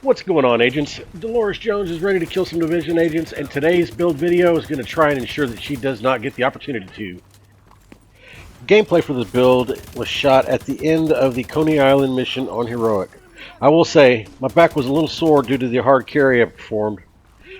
What's going on, agents? Dolores Jones is ready to kill some Division agents, and today's build video is going to try and ensure that she does not get the opportunity to. Gameplay for this build was shot at the end of the Coney Island mission on Heroic. I will say, my back was a little sore due to the hard carry I performed.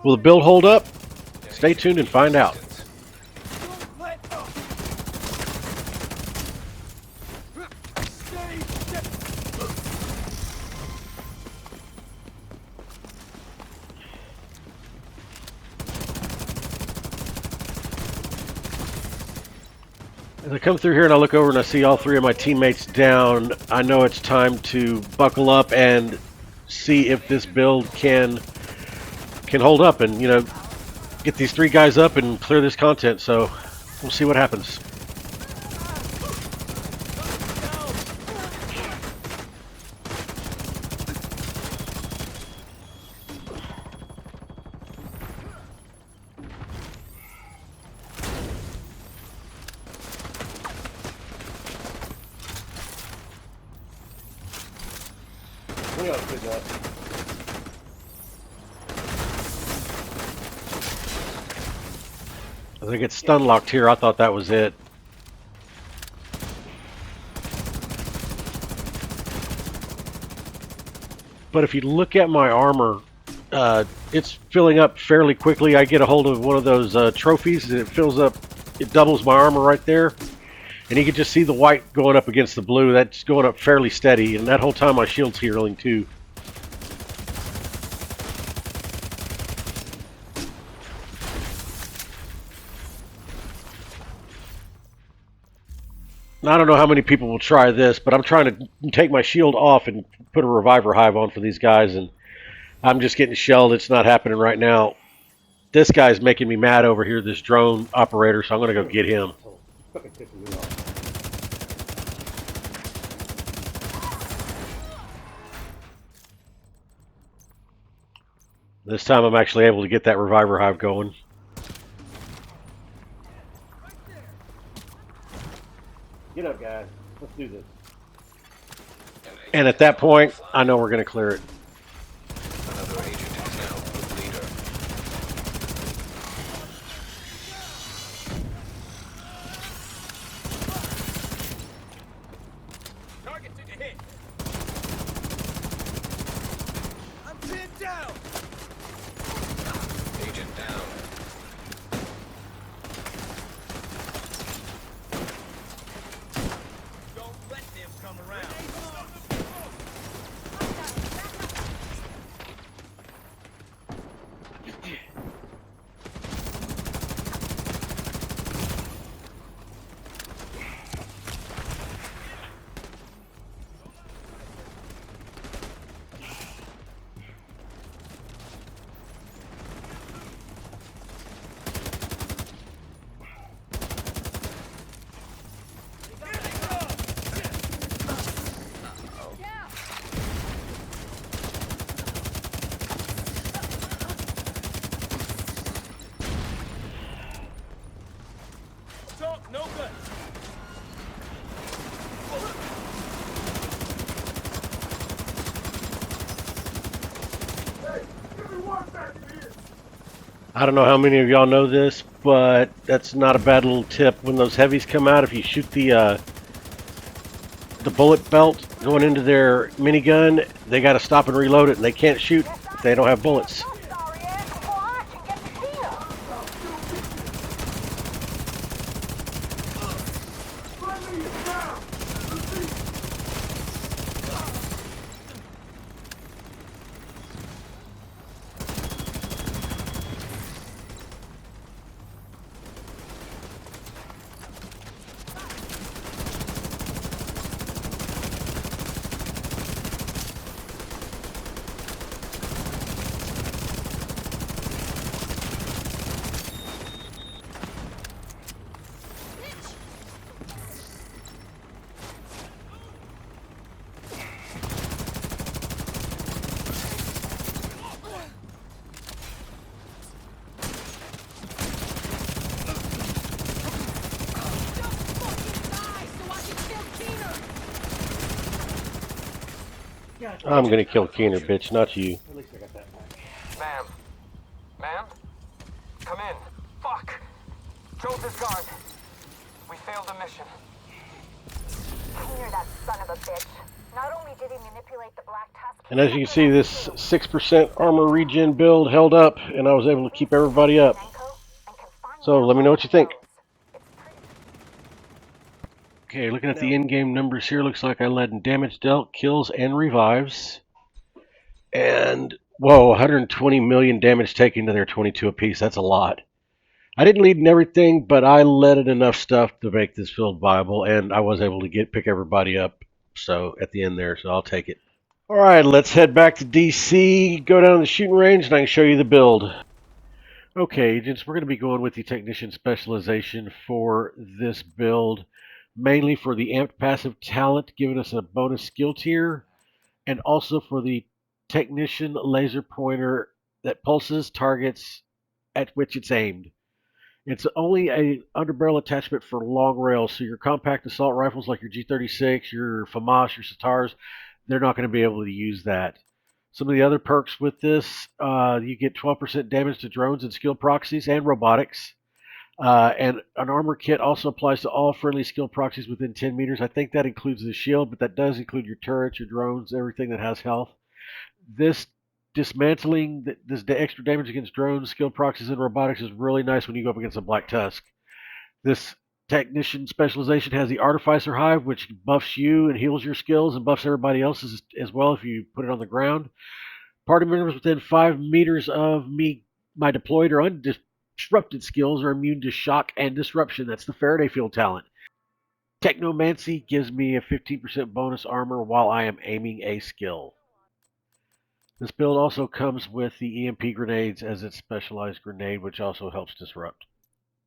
Will the build hold up? Stay tuned and find out. As I come through here and I look over and I see all three of my teammates down, I know it's time to buckle up and see if this build can hold up and, you know, get these three guys up and clear this content. So we'll see what happens. As I get stun locked here, I thought that was it. But if you look at my armor, it's filling up fairly quickly. I get a hold of one of those trophies and it fills up, it doubles my armor right there. And you can just see the white going up against the blue. That's going up fairly steady, and that whole time my shield's healing too. I don't know how many people will try this, but I'm trying to take my shield off and put a reviver hive on for these guys, and I'm just getting shelled. It's not happening right now. This guy's making me mad over here, this drone operator, so I'm going to go get him. This time I'm actually able to get that reviver hive going. Get up, guys. Let's do this. And at that point, I know we're going to clear it. Another agent is now the leader. Target took a hit. I'm pinned down. Agent down. Don't let them come around. Talk, no good. I don't know how many of y'all know this, but that's not a bad little tip. When those heavies come out, if you shoot the bullet belt going into their minigun, they got to stop and reload it, and they can't shoot if they don't have bullets. I'm gonna kill Keener, bitch, not you. At least I got that back. Ma'am. Ma'am? Come in. Fuck! Jones is gone. We failed the mission. Cleaner, that son of a bitch. Not only did he manipulate the Black Tusk, And as you can see, this 6% Armor Regen build held up, and I was able to keep everybody up. So let me know what you think. Okay, looking at the in-game numbers here, looks like I led in damage dealt, kills, and revives. And, whoa, 120 million damage taken to their 22 apiece. That's a lot. I didn't lead in everything, but I led in enough stuff to make this field viable, and I was able to pick everybody up so at the end there, so I'll take it. All right, let's head back to DC, go down to the shooting range, and I can show you the build. Okay, agents, we're going to be going with the Technician Specialization for this build, mainly for the amped passive talent, giving us a bonus skill tier, and also for the Technician laser pointer that pulses targets at which it's aimed. It's only a underbarrel attachment for long rails, so your compact assault rifles like your G36, your FAMAS, your SATARs, they're not going to be able to use that. Some of the other perks with this, you get 12% damage to drones and skill proxies and robotics. And an armor kit also applies to all friendly skill proxies within 10 meters. I think that includes the shield, but that does include your turrets, your drones, everything that has health. This dismantling, this extra damage against drones, skill proxies, and robotics is really nice when you go up against a Black Tusk. This Technician Specialization has the Artificer Hive, which buffs you and heals your skills and buffs everybody else's as well if you put it on the ground. Party members within 5 meters of me, my deployed or undisrupted skills are immune to shock and disruption. That's the Faraday Field talent. Technomancy gives me a 15% bonus armor while I am aiming a skill. This build also comes with the EMP grenades as its specialized grenade, which also helps disrupt.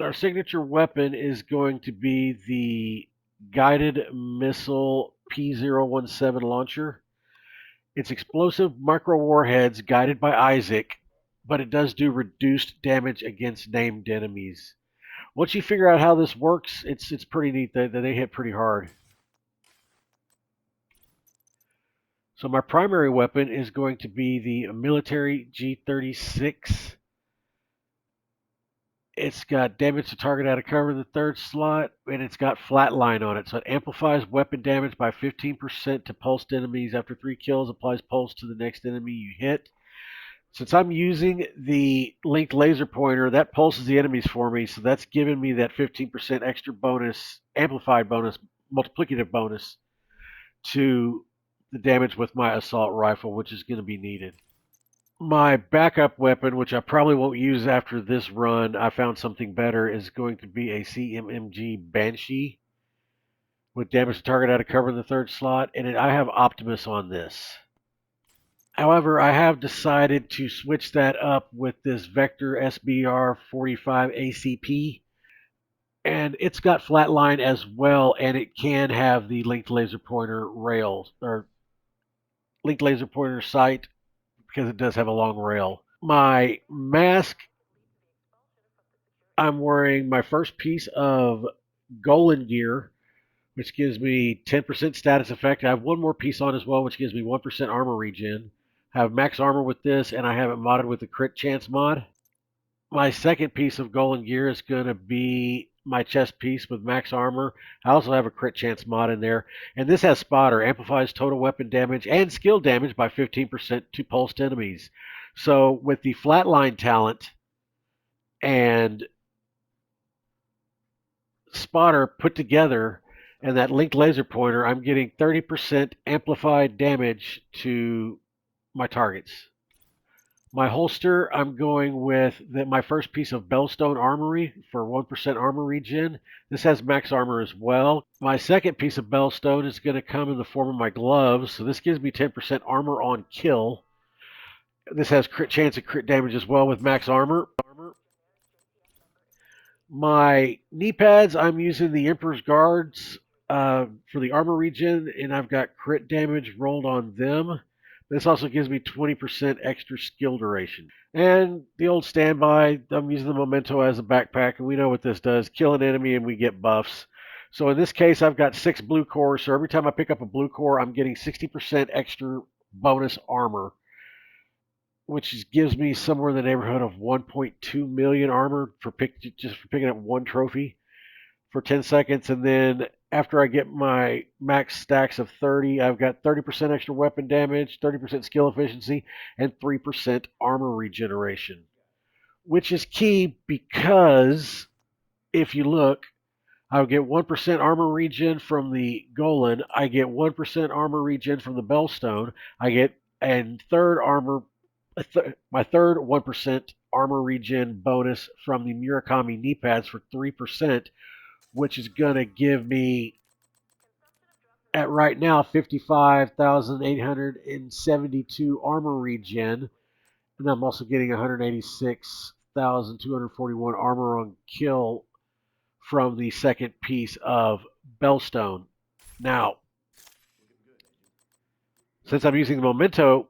Our signature weapon is going to be the Guided Missile P017 launcher. It's explosive micro warheads guided by Isaac, but it does do reduced damage against named enemies. Once you figure out how this works, it's pretty neat that they hit pretty hard. So my primary weapon is going to be the military G36. It's got damage to target out of cover in the third slot, and it's got flatline on it. So it amplifies weapon damage by 15% to pulsed enemies. After 3 kills, applies pulse to the next enemy you hit. Since I'm using the linked laser pointer, that pulses the enemies for me, so that's giving me that 15% extra bonus, amplified bonus, multiplicative bonus to the damage with my assault rifle, which is going to be needed. My backup weapon, which I probably won't use after this run, I found something better, is going to be a CMMG Banshee with damage to target out of cover in the third slot, and I have Optimus on this. However, I have decided to switch that up with this Vector SBR 45 ACP, and it's got flatline as well, and it can have the linked laser pointer rails, or linked laser pointer sight, because it does have a long rail. My mask, I'm wearing my first piece of Golan gear, which gives me 10% status effect. I have one more piece on as well, which gives me 1% armor regen. I have max armor with this, and I have it modded with the crit chance mod. My second piece of Golan gear is going to be my chest piece with max armor. I also have a crit chance mod in there. And this has spotter, amplifies total weapon damage and skill damage by 15% to pulsed enemies. So with the flatline talent and spotter put together and that linked laser pointer, I'm getting 30% amplified damage to my targets. My holster, I'm going with my first piece of Bellstone Armory for 1% armor regen. This has max armor as well. My second piece of Bellstone is going to come in the form of my gloves. So this gives me 10% armor on kill. This has crit chance and crit damage as well with max armor. My knee pads, I'm using the Emperor's Guards for the armor regen, and I've got crit damage rolled on them. This also gives me 20% extra skill duration. And the old standby, I'm using the Memento as a backpack, and we know what this does. Kill an enemy and we get buffs. So in this case, I've got 6 blue cores, so every time I pick up a blue core, I'm getting 60% extra bonus armor, which gives me somewhere in the neighborhood of 1.2 million armor just for picking up one trophy for 10 seconds. And then after I get my max stacks of 30, I've got 30% extra weapon damage, 30% skill efficiency, and 3% armor regeneration, which is key because if you look, I'll get 1% armor regen from the Golan. I get 1% armor regen from the Bellstone. I get my third 1% armor regen bonus from the Murakami knee pads for 3%, which is going to give me, at right now, 55,872 armor regen. And I'm also getting 186,241 armor on kill from the second piece of Bellstone. Now, since I'm using the Memento,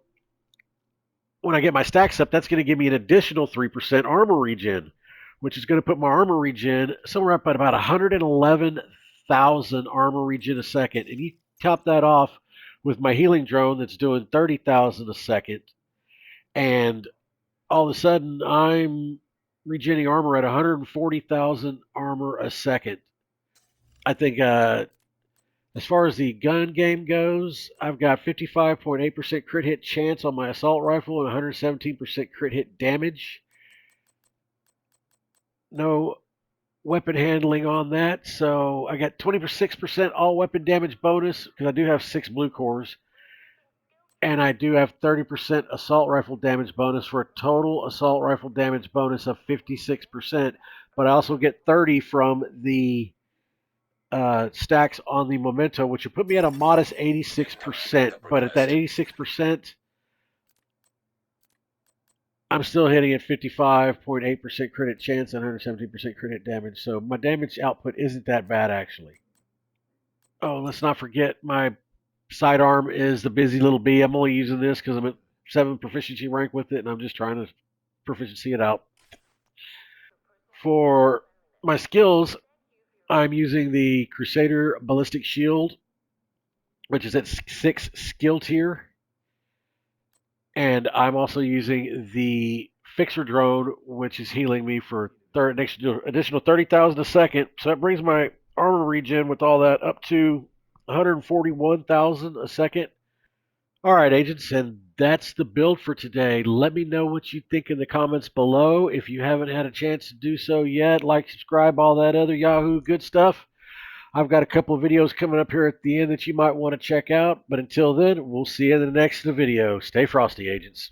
when I get my stacks up, that's going to give me an additional 3% armor regen, which is going to put my armor regen somewhere up at about 111,000 armor regen a second. And you top that off with my healing drone that's doing 30,000 a second. And all of a sudden, I'm regenerating armor at 140,000 armor a second. I think as far as the gun game goes, I've got 55.8% crit hit chance on my assault rifle and 117% crit hit damage. No weapon handling on that, so I got 26% all weapon damage bonus because I do have 6 blue cores. And I do have 30% assault rifle damage bonus for a total assault rifle damage bonus of 56%. But I also get 30 from the stacks on the Memento, which would put me at a modest 86%. But at that 86%, I'm still hitting at 55.8% crit chance and 117% crit damage. So my damage output isn't that bad, actually. Oh, let's not forget my sidearm is the busy little bee. I'm only using this because I'm at 7 proficiency rank with it, and I'm just trying to proficiency it out. For my skills, I'm using the Crusader Ballistic Shield, which is at 6 skill tier. And I'm also using the Fixer Drone, which is healing me for additional 30,000 a second. So that brings my armor regen with all that up to 141,000 a second. All right, agents, and that's the build for today. Let me know what you think in the comments below. If you haven't had a chance to do so yet, like, subscribe, all that other Yahoo good stuff. I've got a couple of videos coming up here at the end that you might want to check out. But until then, we'll see you in the next video. Stay frosty, agents.